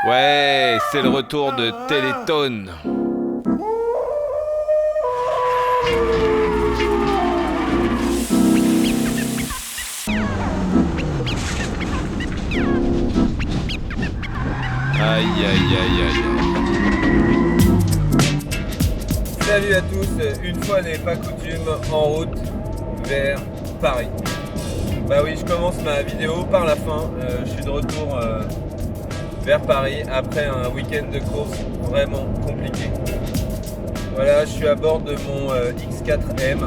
Ouais, c'est le retour de Télétone. Aïe aïe aïe aïe. Salut à tous, une fois n'est pas coutume, en route vers Paris. Bah oui, je commence ma vidéo par la fin, je suis de retour vers Paris après un week-end de course vraiment compliqué. Voilà, je suis à bord de mon X4M,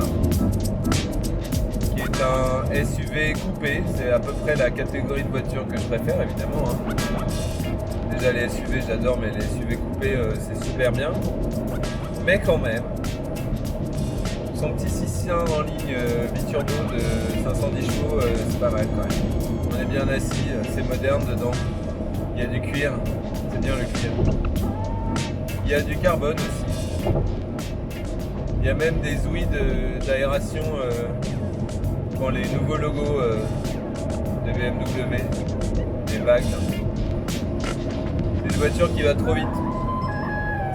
qui est un SUV coupé, c'est à peu près la catégorie de voiture que je préfère évidemment. Déjà les SUV j'adore, mais les SUV coupés c'est super bien. Mais quand même, son petit 6 cylindres en ligne biturbo de 510 chevaux, c'est pas mal quand même. On est bien assis, c'est moderne dedans. Il y a du cuir, c'est bien le cuir. Il y a du carbone aussi. Il y a même des ouïes d'aération pour les nouveaux logos de BMW, des vagues. C'est une voiture qui va trop vite.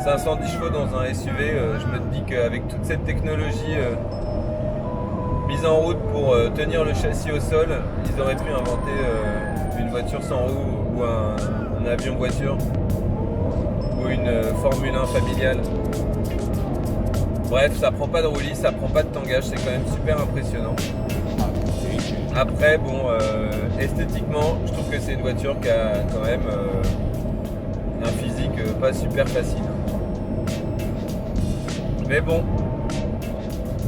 510 chevaux dans un SUV, je me dis qu'avec toute cette technologie mise en route pour tenir le châssis au sol, ils auraient pu inventer une voiture sans roues ou un avion voiture ou une Formule 1 familiale. Bref, ça prend pas de roulis, ça prend pas de tangage, c'est quand même super impressionnant. Après, bon, esthétiquement, je trouve que c'est une voiture qui a quand même un physique pas super facile. Mais bon,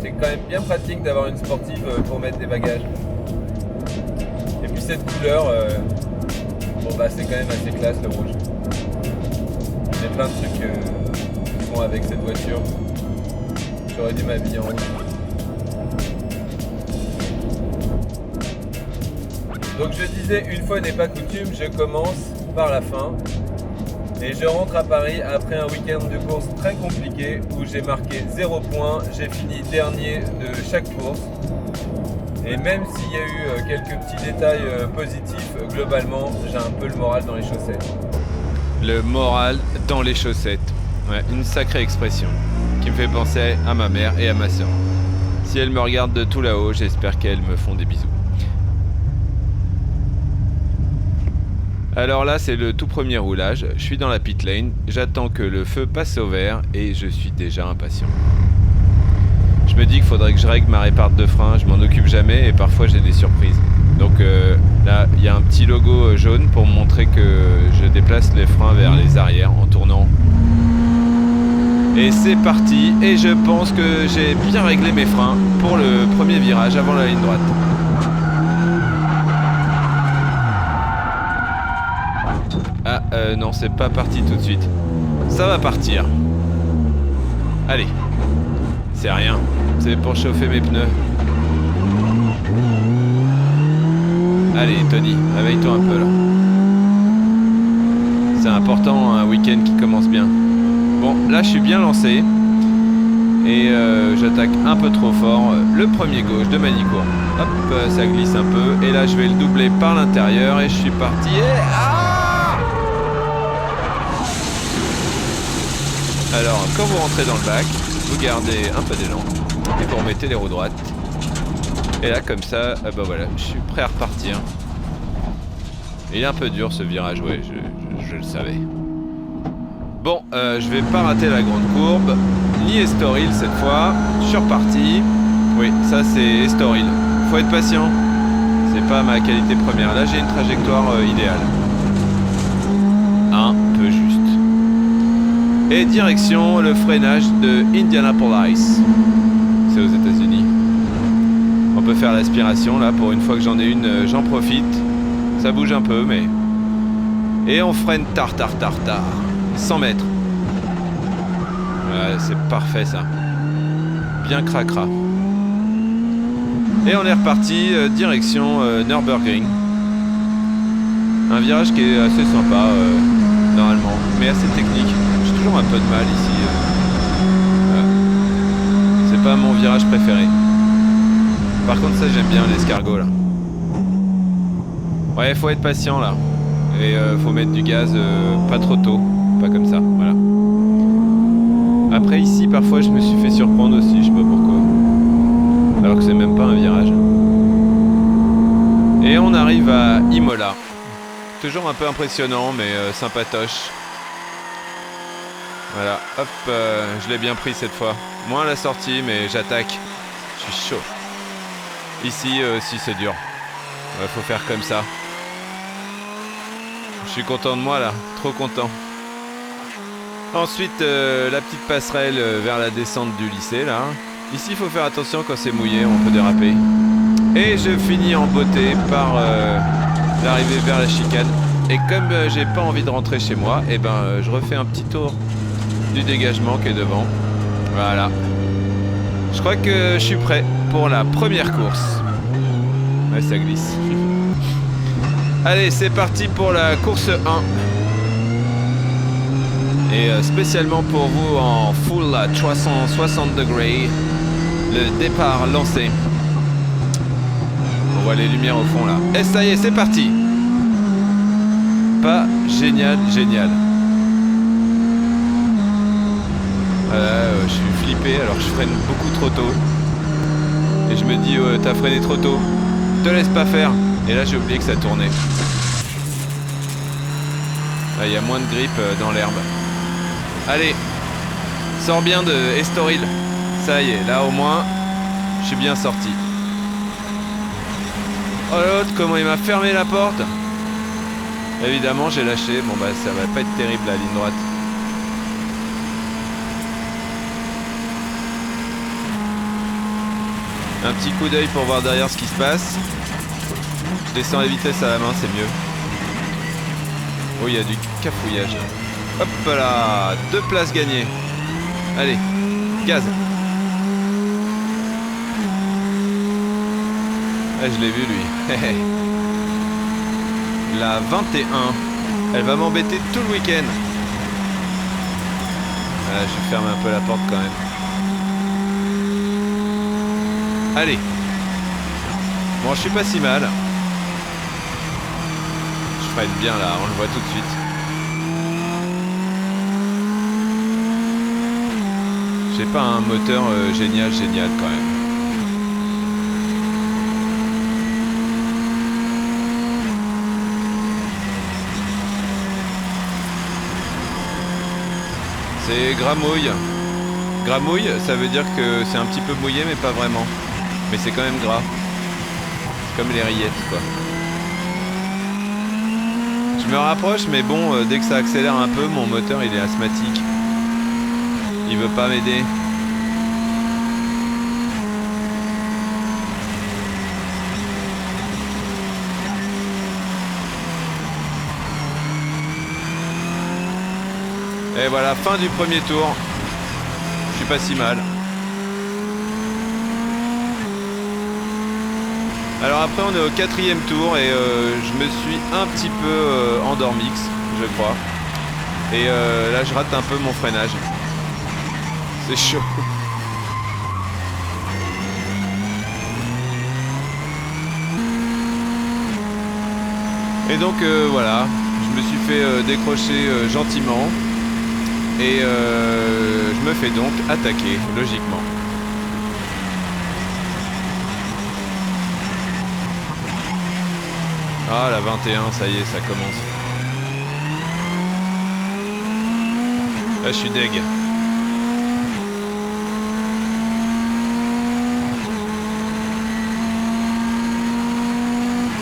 c'est quand même bien pratique d'avoir une sportive pour mettre des bagages. Et puis cette couleur, bon bah c'est quand même assez classe le rouge. Il y a plein de trucs qui vont avec cette voiture. J'aurais dû m'habiller en rouge. Donc je disais, une fois n'est pas coutume, je commence par la fin. Et je rentre à Paris après un week-end de course très compliqué où j'ai marqué 0 points, j'ai fini dernier de chaque course. Et même s'il y a eu quelques petits détails positifs, globalement, j'ai un peu le moral dans les chaussettes. Le moral dans les chaussettes. Ouais, une sacrée expression qui me fait penser à ma mère et à ma soeur. Si elles me regardent de tout là-haut, j'espère qu'elles me font des bisous. Alors là, c'est le tout premier roulage. Je suis dans la pit lane, j'attends que le feu passe au vert et je suis déjà impatient. Je me dis qu'il faudrait que je règle ma réparte de frein, je m'en occupe jamais et parfois j'ai des surprises. Donc là, il y a un petit logo jaune pour montrer que je déplace les freins vers les arrières en tournant. Et c'est parti, et je pense que j'ai bien réglé mes freins pour le premier virage avant la ligne droite. Non, c'est pas parti tout de suite. Ça va partir. Allez. C'est rien. C'est pour chauffer mes pneus. Allez, Tony, réveille-toi un peu là. C'est important, un week-end qui commence bien. Bon, là, je suis bien lancé. Et j'attaque un peu trop fort. Le premier gauche de Manicourt. Hop, ça glisse un peu. Et là, je vais le doubler par l'intérieur. Et je suis parti. Et... Alors, quand vous rentrez dans le bac, vous gardez un peu d'élan et vous remettez les roues droites. Et là, comme ça, bah voilà, je suis prêt à repartir. Il est un peu dur ce virage, ouais, je le savais. Bon, je vais pas rater la grande courbe, ni Estoril cette fois. Je suis reparti. Oui, ça c'est Estoril. Faut être patient. C'est pas ma qualité première. Là, j'ai une trajectoire idéale. Un peu juste. Et direction le freinage de Indianapolis. C'est aux États-Unis. On peut faire l'aspiration là, pour une fois que j'en ai une, j'en profite. Ça bouge un peu, mais... Et on freine tard. 100 mètres. Ouais, c'est parfait ça. Bien cracra. Et on est reparti, direction Nürburgring. Un virage qui est assez sympa, normalement, mais assez technique. Toujours un peu de mal ici. C'est pas mon virage préféré. Par contre ça j'aime bien l'escargot là. Ouais, faut être patient là. Et faut mettre du gaz pas trop tôt, pas comme ça, voilà. Après ici parfois je me suis fait surprendre aussi, je sais pas pourquoi. Alors que c'est même pas un virage. Et on arrive à Imola. Toujours un peu impressionnant mais sympatoche. Voilà, hop, je l'ai bien pris cette fois. Moins à la sortie mais j'attaque. Je suis chaud. Ici si c'est dur. Faut faire comme ça. Je suis content de moi là, trop content. Ensuite la petite passerelle vers la descente du lycée là. Ici il faut faire attention quand c'est mouillé, on peut déraper. Et je finis en beauté par l'arrivée vers la chicane. Et comme j'ai pas envie de rentrer chez moi, et ben je refais un petit tour du dégagement qui est devant. Voilà. Je crois que je suis prêt pour la première course. Ouais, ça glisse. Allez, c'est parti pour la course 1. Et spécialement pour vous en full 360 degrés, le départ lancé. On voit les lumières au fond là. Et ça y est, c'est parti. Pas génial, génial. Je suis flippé alors que je freine beaucoup trop tôt. Et je me dis, t'as freiné trop tôt. Te laisse pas faire. Et là j'ai oublié que ça tournait. Il y a moins de grippe dans l'herbe. Allez, sors bien de Estoril. Ça y est, là au moins, je suis bien sorti. Oh l'autre, comment il m'a fermé la porte. Évidemment j'ai lâché. Bon bah ça va pas être terrible la ligne droite. Un petit coup d'œil pour voir derrière ce qui se passe. Je descends la vitesse à la main, c'est mieux. Oh, il y a du cafouillage. Hop là, 2 places gagnées. Allez, gaz. Ah, je l'ai vu lui. La 21. Elle va m'embêter tout le week-end. Ah, je ferme un peu la porte quand même. Allez. Bon, je suis pas si mal. Je freine bien là, on le voit tout de suite. J'ai pas un moteur génial quand même. C'est gramouille. Gramouille, ça veut dire que c'est un petit peu mouillé mais pas vraiment. Mais c'est quand même gras. C'est comme les rillettes quoi. Je me rapproche mais bon, dès que ça accélère un peu, mon moteur il est asthmatique. Il veut pas m'aider. Et voilà, fin du premier tour. Je suis pas si mal. Alors après on est au 4e tour et je me suis un petit peu endormi, je crois. Et là je rate un peu mon freinage. C'est chaud. Et donc voilà, je me suis fait décrocher gentiment. Et je me fais donc attaquer, logiquement. Ah, la 21, ça y est, ça commence. Là, je suis deg.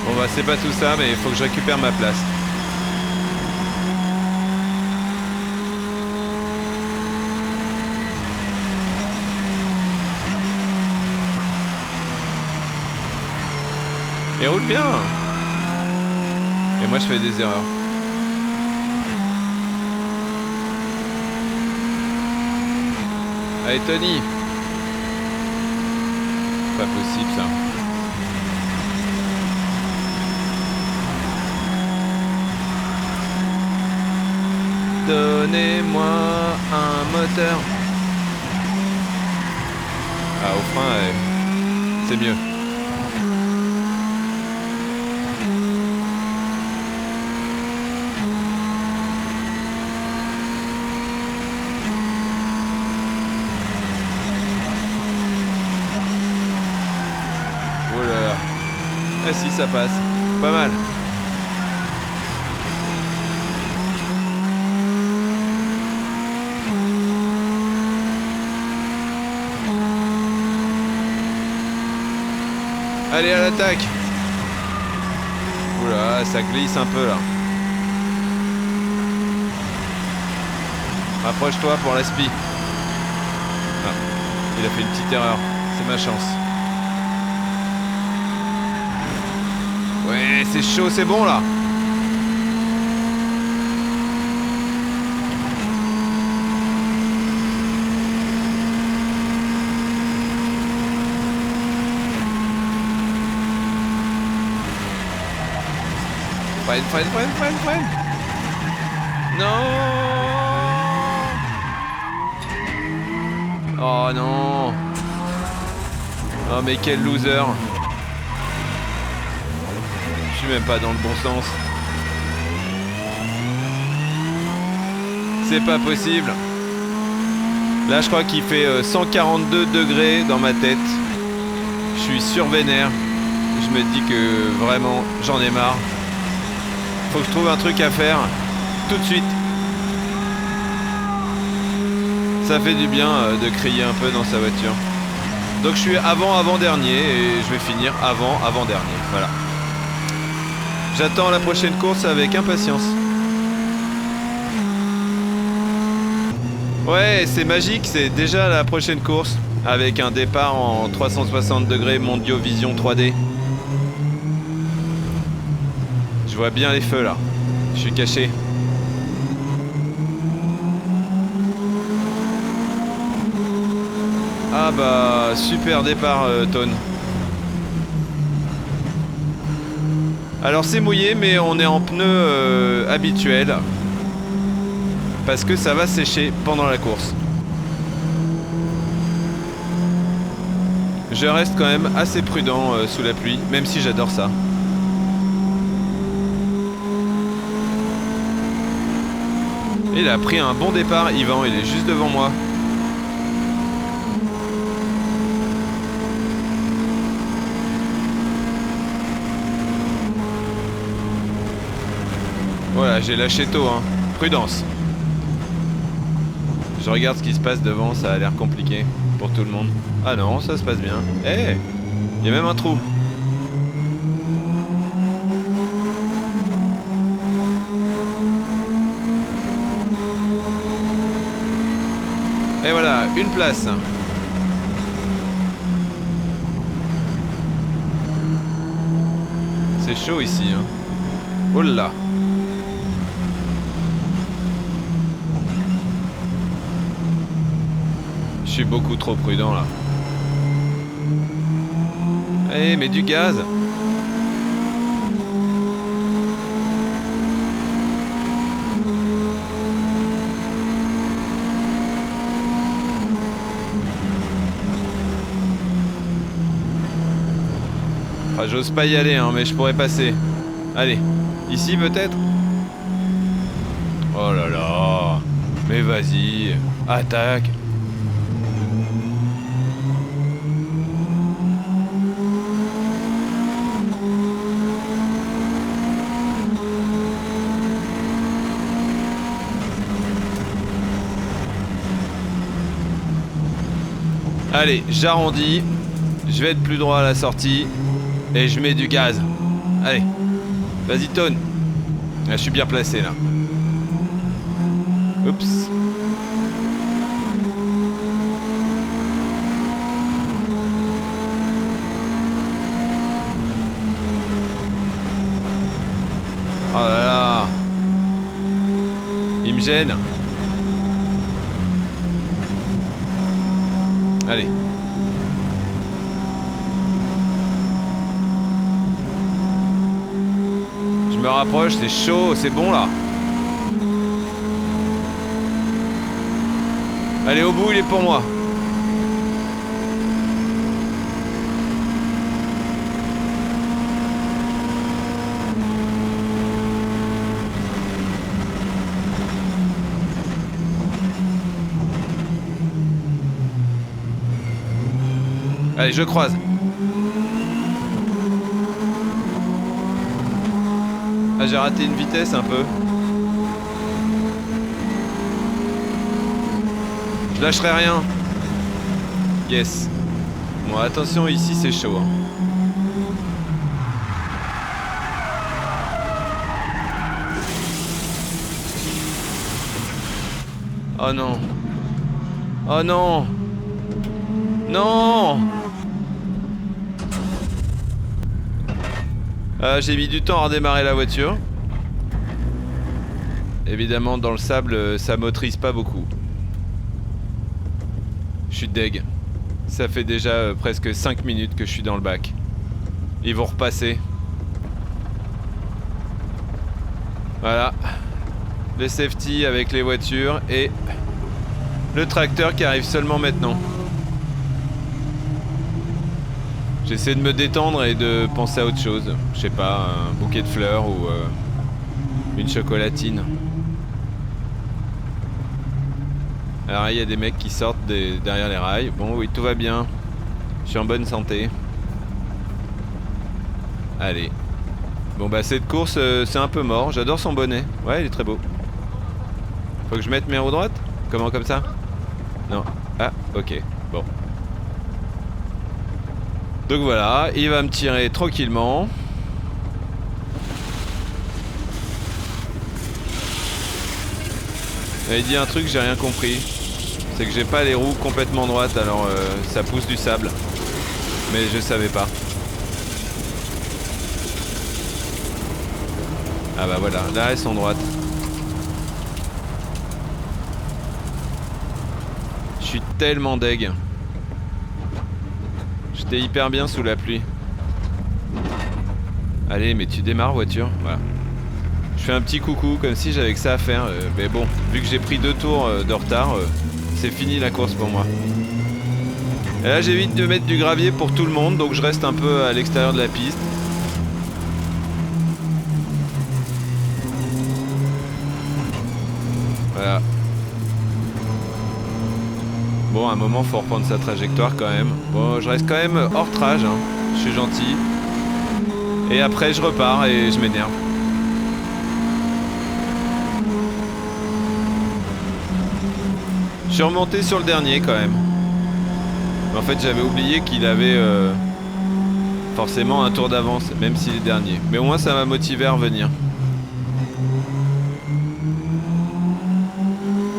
Bon bah, c'est pas tout ça, mais il faut que je récupère ma place. Et roule bien. Et moi je fais des erreurs. Allez Tony. Pas possible ça. Donnez-moi un moteur. Ah au frein c'est mieux. si, ça passe. Pas mal. Allez, à l'attaque. Oula, ça glisse un peu là. Rapproche-toi pour l'aspi. Ah, il a fait une petite erreur. C'est ma chance. Ouais, c'est chaud, c'est bon là. Freine. Non. Oh non. Oh mais quel loser. Je suis même pas dans le bon sens. C'est pas possible. Là je crois qu'il fait 142 degrés dans ma tête. Je suis survénère. Je me dis que vraiment j'en ai marre. Faut que je trouve un truc à faire tout de suite. Ça fait du bien de crier un peu dans sa voiture. Donc je suis avant-dernier et je vais finir avant-dernier. Voilà. J'attends la prochaine course avec impatience. Ouais, c'est magique, c'est déjà la prochaine course avec un départ en 360 degrés Mondio Vision 3D. Je vois bien les feux là. Je suis caché. Ah bah super départ Tone. Alors c'est mouillé mais on est en pneu habituel. Parce que ça va sécher pendant la course. Je reste quand même assez prudent sous la pluie, même si j'adore ça. Il a pris un bon départ, Yvan, il est juste devant moi. Voilà, j'ai lâché tôt, hein. Prudence. Je regarde ce qui se passe devant, ça a l'air compliqué pour tout le monde. Ah non, ça se passe bien. Eh, hey, il y a même un trou. Et voilà, une place. C'est chaud ici, hein. Oh là. Je suis beaucoup trop prudent là. Allez, mets du gaz. Enfin, j'ose pas y aller, hein, mais je pourrais passer. Allez, ici peut-être. Oh là là. Mais vas-y, attaque. Allez, j'arrondis. Je vais être plus droit à la sortie. Et je mets du gaz. Allez. Vas-y, Tone. Là, je suis bien placé, là. Oups. Oh là là. Il me gêne. Allez. Je me rapproche, c'est chaud, c'est bon là. Allez, au bout, il est pour moi. Allez, je croise. Ah, j'ai raté une vitesse un peu. Je lâcherai rien. Yes. Bon, attention, ici c'est chaud. Hein. Oh non. Oh non. Non. J'ai mis du temps à redémarrer la voiture. Évidemment, dans le sable, ça motorise pas beaucoup. Je suis deg. Ça fait déjà presque 5 minutes que je suis dans le bac. Ils vont repasser. Voilà. Les safety avec les voitures et le tracteur qui arrive seulement maintenant. J'essaie de me détendre et de penser à autre chose. Je sais pas, un bouquet de fleurs ou une chocolatine. Alors il y a des mecs qui sortent derrière les rails. Bon oui, tout va bien. Je suis en bonne santé. Allez. Bon bah cette course c'est un peu mort. J'adore son bonnet. Ouais, il est très beau. Faut que je mette mes roues droites? Comment, comme ça? Non. Ah, ok. Bon. Donc voilà, il va me tirer tranquillement. Il dit un truc, j'ai rien compris. C'est que j'ai pas les roues complètement droites, alors ça pousse du sable. Mais je savais pas. Ah bah voilà, là elles sont droites. Je suis tellement deg. J'étais hyper bien sous la pluie. Allez, mais tu démarres voiture, voilà. Je fais un petit coucou comme si j'avais que ça à faire. Mais bon, vu que j'ai pris 2 tours de retard, c'est fini la course pour moi. Et là j'évite de mettre du gravier pour tout le monde, donc je reste un peu à l'extérieur de la piste. Voilà. Bon, à un moment faut reprendre sa trajectoire quand même. Bon, je reste quand même hors trage, hein. Je suis gentil. Et après je repars et je m'énerve. Je suis remonté sur le dernier quand même. Mais en fait j'avais oublié qu'il avait forcément un tour d'avance, même s'il est dernier. Mais au moins ça m'a motivé à revenir.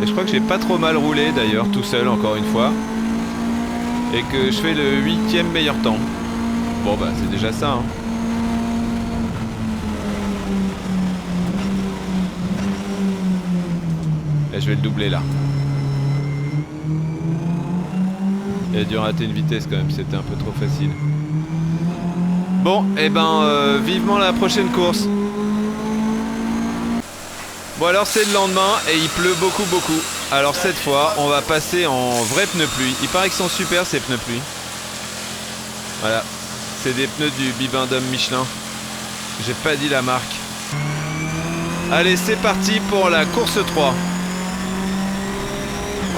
Et je crois que j'ai pas trop mal roulé d'ailleurs, tout seul encore une fois. Et que je fais le 8e meilleur temps. Bon bah c'est déjà ça, hein. Et je vais le doubler là. Il a dû rater une vitesse quand même, c'était un peu trop facile. Bon, et ben vivement la prochaine course. Bon alors c'est le lendemain et il pleut beaucoup. Alors cette fois on va passer en vrai pneus pluie. Il paraît qu'ils sont super ces pneus pluie. Voilà, c'est des pneus du Bibendum Michelin. J'ai pas dit la marque. Allez c'est parti pour la course 3.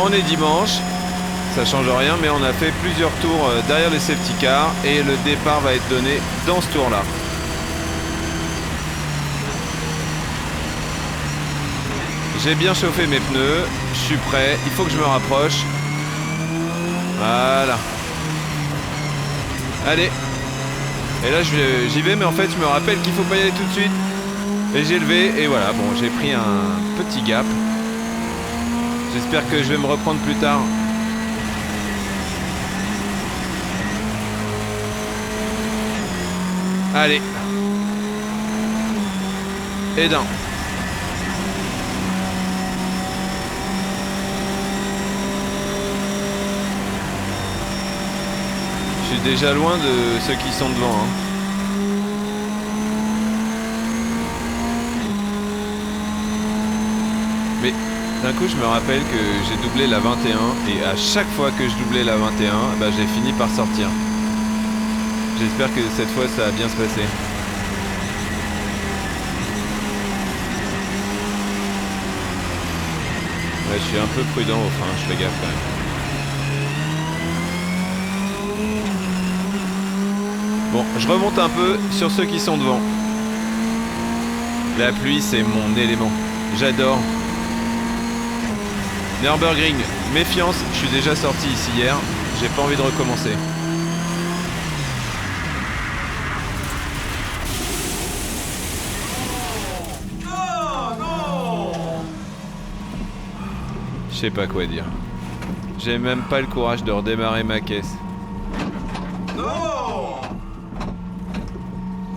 On est dimanche. Ça change rien mais on a fait plusieurs tours derrière les safety cars et le départ va être donné dans ce tour là. J'ai bien chauffé mes pneus, je suis prêt, il faut que je me rapproche. Voilà. Allez. Et là j'y vais mais en fait je me rappelle qu'il faut pas y aller tout de suite. Et j'ai levé et voilà, bon j'ai pris un petit gap. J'espère que je vais me reprendre plus tard. Allez. Et d'un. Je suis déjà loin de ceux qui sont devant, hein. Mais d'un coup je me rappelle que j'ai doublé la 21 et à chaque fois que je doublais la 21, bah, j'ai fini par sortir. J'espère que cette fois ça va bien se passer. Ouais, je suis un peu prudent au frein, je fais gaffe quand même. Bon, je remonte un peu sur ceux qui sont devant. La pluie, c'est mon élément. J'adore. Nürburgring, méfiance, je suis déjà sorti ici hier. J'ai pas envie de recommencer. Je sais pas quoi dire. J'ai même pas le courage de redémarrer ma caisse. Non!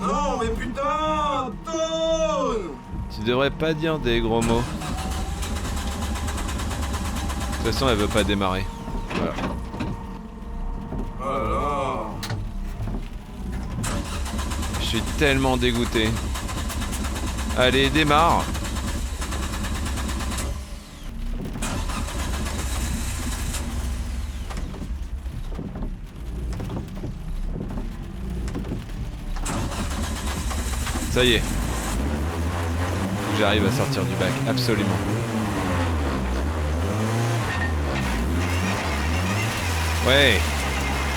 Non, mais putain! Tone! Tu devrais pas dire des gros mots. De toute façon, elle veut pas démarrer. Voilà. Alors. Je suis tellement dégoûté. Allez, démarre. Ça y est. Faut que j'arrive à sortir du bac, absolument. Ouais.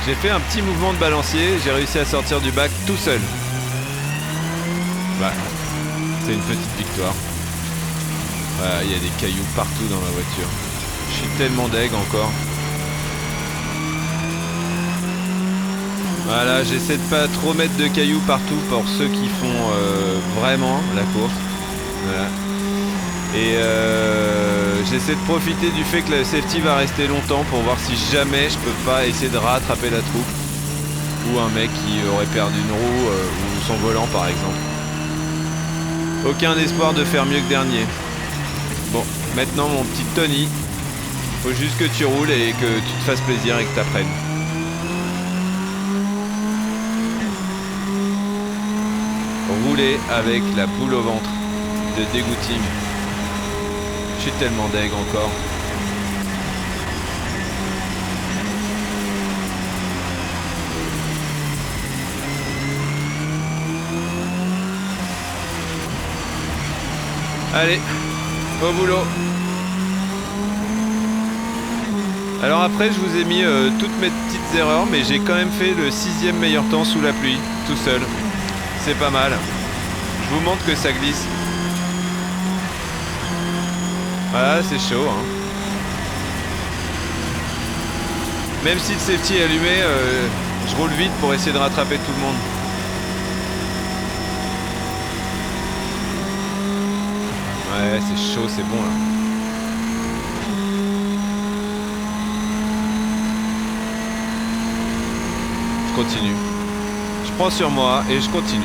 J'ai fait un petit mouvement de balancier, j'ai réussi à sortir du bac tout seul. Bah, c'est une petite victoire. Voilà, il y a des cailloux partout dans ma voiture. Je suis tellement deg encore. Voilà, j'essaie de pas trop mettre de cailloux partout pour ceux qui font vraiment la course. Voilà. Et j'essaie de profiter du fait que la safety va rester longtemps pour voir si jamais je peux pas essayer de rattraper la troupe. Ou un mec qui aurait perdu une roue ou son volant par exemple. Aucun espoir de faire mieux que dernier. Bon, maintenant mon petit Tony, faut juste que tu roules et que tu te fasses plaisir et que t'apprennes. Rouler avec la boule au ventre de dégoûting. Je suis tellement deg encore. Allez, au boulot. Alors après je vous ai mis toutes mes petites erreurs, mais j'ai quand même fait le 6e meilleur temps sous la pluie, tout seul. C'est pas mal. Je vous montre que ça glisse. Voilà, c'est chaud. Hein. Même si le safety est allumé, je roule vite pour essayer de rattraper tout le monde. Ouais, c'est chaud, c'est bon là. Je continue. Je prends sur moi et je continue.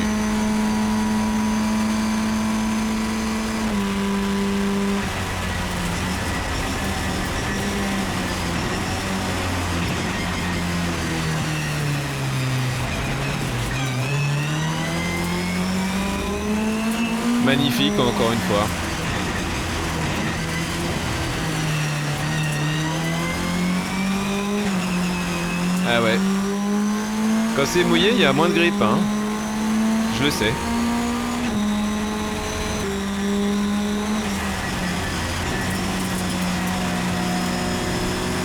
Magnifique encore une fois. Ah ouais. Quand c'est mouillé, il y a moins de grippe, hein. Je le sais.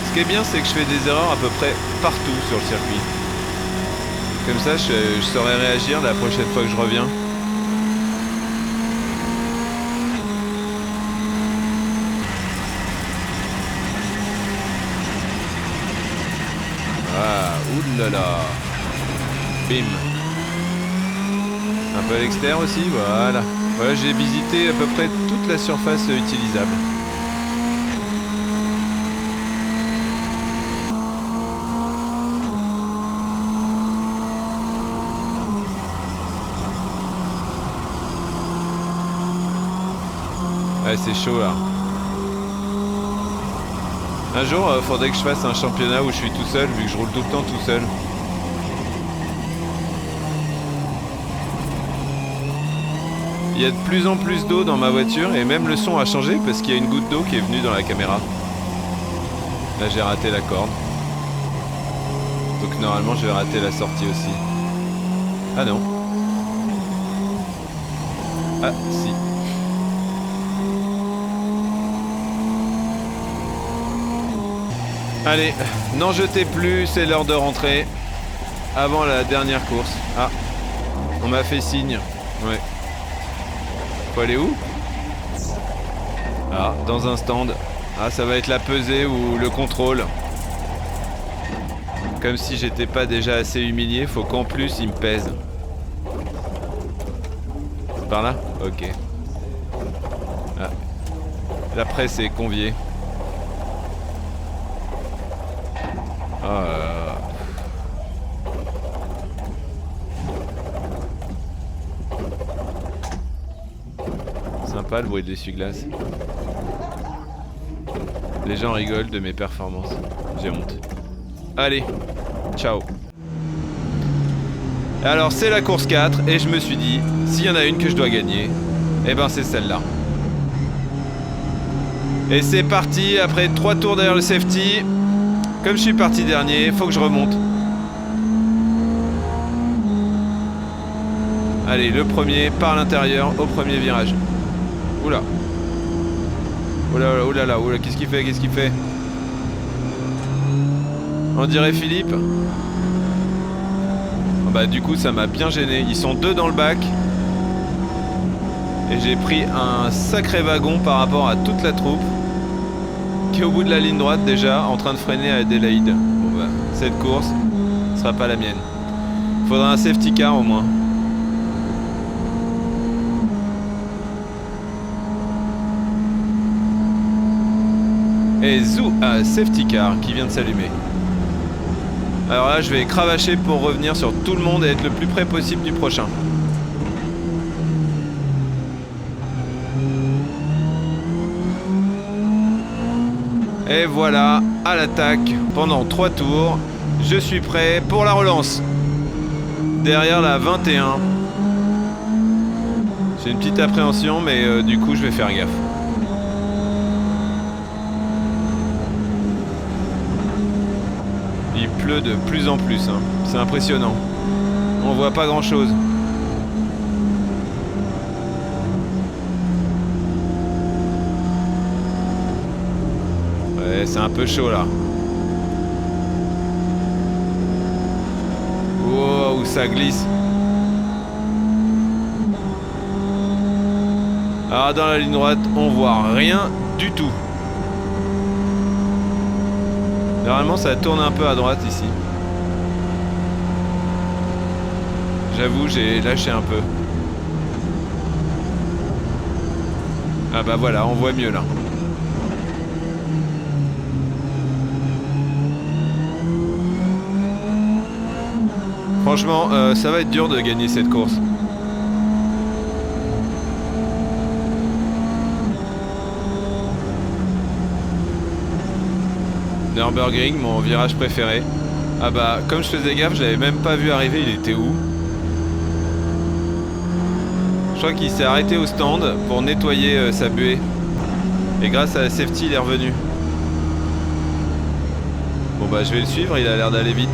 Ce qui est bien, c'est que je fais des erreurs à peu près partout sur le circuit. Comme ça, je saurai réagir la prochaine fois que je reviens. Ah, oulala. Bim. Un peu à l'extérieur aussi, voilà. Voilà, j'ai visité à peu près toute la surface utilisable. Ouais, c'est chaud là. Un jour, faudrait que je fasse un championnat où je suis tout seul, vu que je roule tout le temps tout seul. Il y a de plus en plus d'eau dans ma voiture et même le son a changé parce qu'il y a une goutte d'eau qui est venue dans la caméra. Là, j'ai raté la corde. Donc normalement, je vais rater la sortie aussi. Ah non. Ah, si. Allez, n'en jetez plus, c'est l'heure de rentrer. Avant la dernière course. Ah, on m'a fait signe. Ouais. Faut aller où? Ah, dans un stand. Ah, ça va être la pesée ou le contrôle. Comme si j'étais pas déjà assez humilié, faut qu'en plus il me pèse. C'est par là? Ok. Ah. La presse est conviée. Oh là là. Sympa le bruit de l'essuie-glace. Les gens rigolent de mes performances. J'ai honte. Allez, ciao. Alors c'est la course 4 et je me suis dit, s'il y en a une que je dois gagner, eh ben c'est celle-là. Et c'est parti, après 3 tours derrière le safety. Comme je suis parti dernier, faut que je remonte. Allez, le premier par l'intérieur au premier virage. Oula. Oula, oula, oula, oula, qu'est-ce qu'il fait, qu'est-ce qu'il fait? On dirait Philippe. Bah du coup ça m'a bien gêné. Ils sont 2 dans le bac. Et j'ai pris un sacré wagon par rapport à toute la troupe. Qui est au bout de la ligne droite déjà, en train de freiner à Adélaïde. Bon bah, cette course sera pas la mienne. Faudra un safety car au moins. Et zou, safety car qui vient de s'allumer. Alors là je vais cravacher pour revenir sur tout le monde et être le plus près possible du prochain. Et voilà, à l'attaque pendant 3 tours. Je suis prêt pour la relance. Derrière la 21. J'ai une petite appréhension mais du coup je vais faire gaffe. Il pleut de plus en plus, hein. C'est impressionnant. On voit pas grand chose. Ouais, c'est un peu chaud là. Wow, ça glisse. Alors dans la ligne droite, on voit rien du tout. Normalement ça tourne un peu à droite ici. J'avoue j'ai lâché un peu. Ah bah voilà, on voit mieux là. Franchement ça va être dur de gagner cette course. Nürburgring, mon virage préféré. Ah bah, comme je faisais gaffe, je l'avais même pas vu arriver, il était où? Je crois qu'il s'est arrêté au stand pour nettoyer sa buée. Et grâce à la safety, il est revenu. Bon bah, je vais le suivre, il a l'air d'aller vite.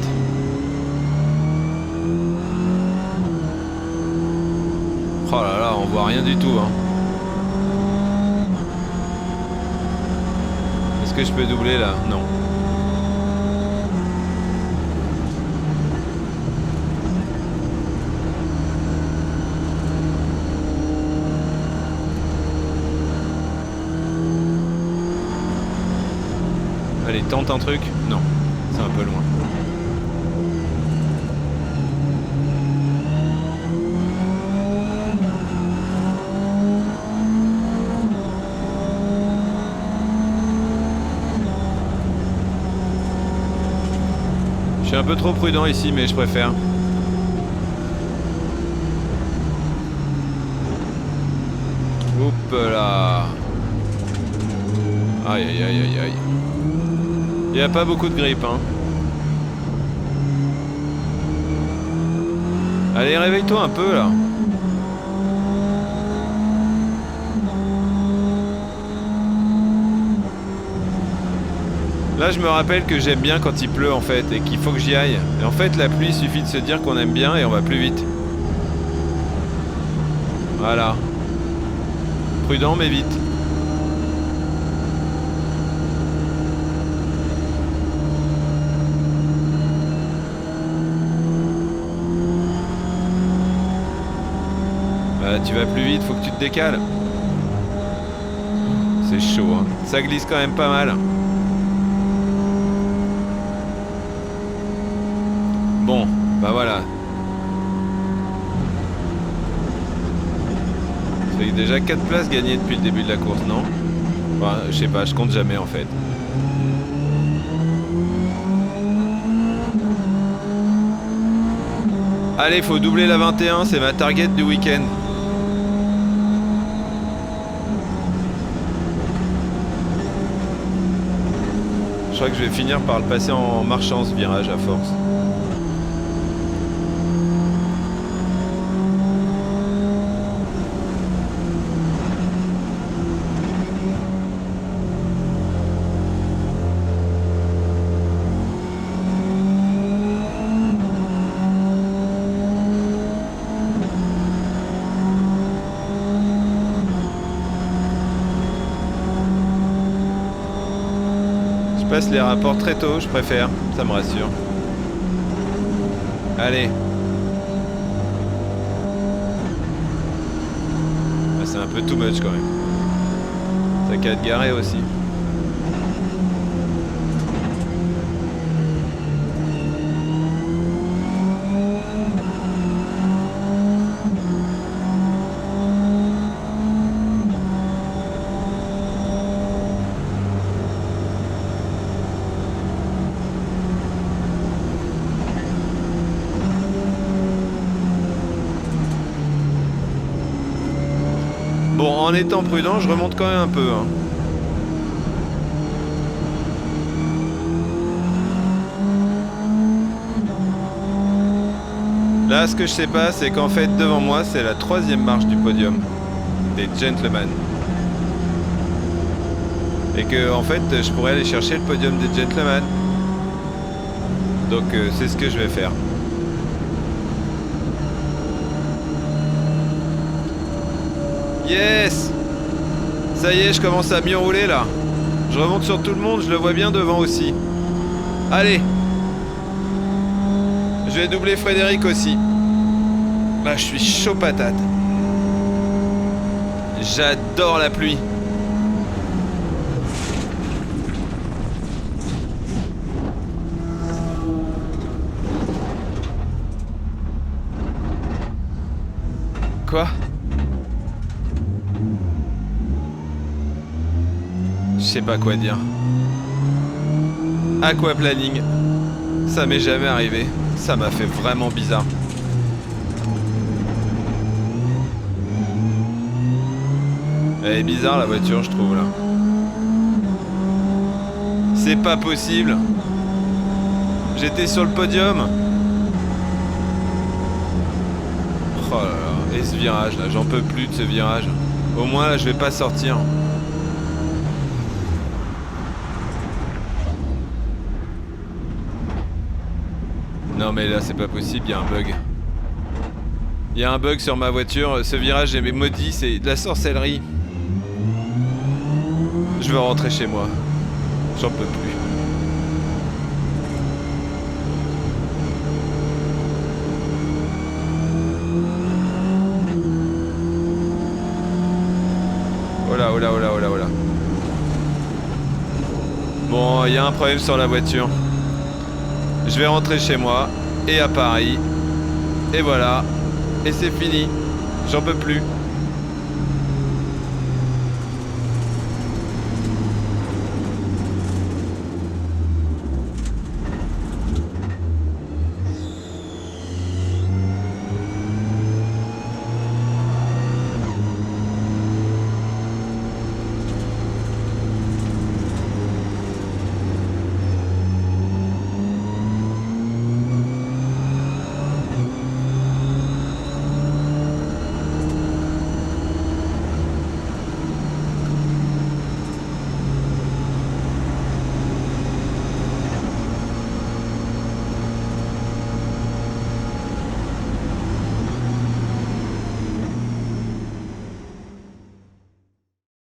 Oh là là, on voit rien du tout, hein. Est-ce que je peux doubler là? Non. Allez, tente un truc. Non, c'est un peu loin. Je suis un peu trop prudent ici, mais je préfère. Oups là. Aïe aïe aïe aïe aïe. Il n'y a pas beaucoup de grippe, hein. Allez, réveille-toi un peu là. Là je me rappelle que j'aime bien quand il pleut en fait et qu'il faut que j'y aille. Et en fait la pluie, il suffit de se dire qu'on aime bien et on va plus vite. Voilà. Prudent mais vite. Là tu vas plus vite, faut que tu te décales. C'est chaud hein. Ça glisse quand même pas mal. Bon, bah voilà. Ça fait déjà 4 places gagnées depuis le début de la course, non? Enfin, je sais pas, je compte jamais en fait. Allez, faut doubler la 21, c'est ma target du week-end. Je crois que je vais finir par le passer en marchant ce virage à force. Je passe les rapports très tôt, je préfère, ça me rassure. Allez. Ah, c'est un peu too much quand même. T'as qu'à te garer aussi. Bon, en étant prudent, je remonte quand même un peu. Hein. Là, ce que je sais pas, c'est qu'en fait, devant moi, c'est la 3e marche du podium des gentlemen. Et que, en fait, je pourrais aller chercher le podium des gentlemen. Donc, c'est ce que je vais faire. Yes! Ça y est, je commence à mieux rouler là. Je remonte sur tout le monde, je le vois bien devant aussi. Allez! Je vais doubler Frédéric aussi. Bah, je suis chaud patate. J'adore la pluie. Quoi? Je sais pas quoi dire. Aquaplaning. Ça m'est jamais arrivé. Ça m'a fait vraiment bizarre. Elle est bizarre la voiture, je trouve là. C'est pas possible. J'étais sur le podium. Oh là là. Et ce virage là, j'en peux plus de ce virage. Au moins là, je vais pas sortir. Non mais là c'est pas possible, il y a un bug. Il y a un bug sur ma voiture, ce virage est maudit, c'est de la sorcellerie. Je veux rentrer chez moi. J'en peux plus. Oh là, oh là, oh là, oh là, oh là. Bon, il y a un problème sur la voiture. Je vais rentrer chez moi et à Paris. Et voilà. Et c'est fini. J'en peux plus.